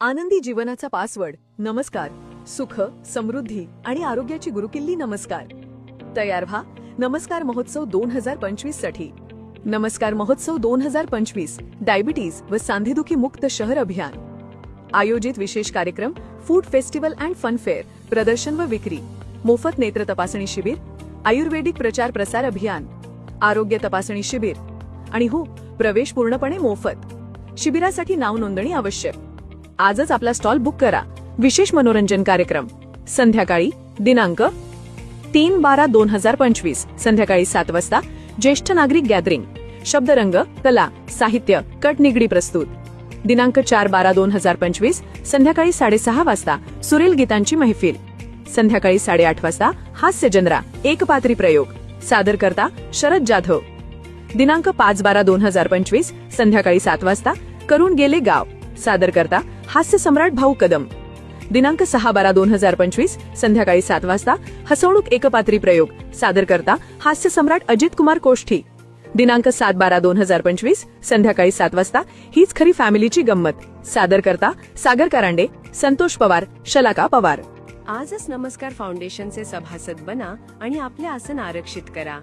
आनंदी जीवनाचा पासवर्ड. नमस्कार. सुख, समृद्धी आणि आरोग्याची गुरुकिल्ली. नमस्कार. तयार व्हा नमस्कार महोत्सव 2025 साठी. नमस्कार महोत्सव 2025 डायबिटीज व सांधेदुखी मुक्त शहर अभियान. आयोजित विशेष कार्यक्रम, food festival and fun fair, प्रदर्शन व विक्री, मोफत नेत्र तपासणी शिबिर, आयुर्वेदिक प्रचार प्रसार अभियान, आरोग्य तपासणी शिबिर आणि हो, प्रवेश पूर्णपणे मोफत. शिबिरासाठी नाव नोंदणी आवश्यक. आजच आपला स्टॉल बुक करा. विशेष मनोरंजन कार्यक्रम संध्याकाळी दिनांक 3/12/2025 संध्याकाळी 7 वाजता. ज्येष्ठ नागरिक गॅदरिंग, शब्दरंग, कला, साहित्य, कट निगडी प्रस्तुत. दिनांक 4/12/2025 संध्याकाळी 6:30 वाजता. सुरेल गीतांची मैफिल. संध्याकाळी 8:30 वाजता. हास्यजंद्रा, एकपात्री प्रयोग, सादरकर्ता शरद जाधव. दिनांक 5/12/2025 संध्याकाळी 7 वाजता. करून गेले गाव, सादरकर्ता हास्य सम्राट भाऊ कदम. दिनांक 6/12/2025 संध्याकाळी 7 वाजता. हसवणूक, एकपात्री प्रयोग, सादरकर्ता हास्य सम्राट अजित कुमार कोष्ठी. दिनांक 7/12/2025 संध्याकाळी 7 वाजता. हीच खरी फॅमिलीची गंमत, सादरकर्ता सागर करांडे, संतोष पवार, शलाका पवार. आजच नमस्कार फाउंडेशनचे सभासद बना आणि आपले आसन आरक्षित करा.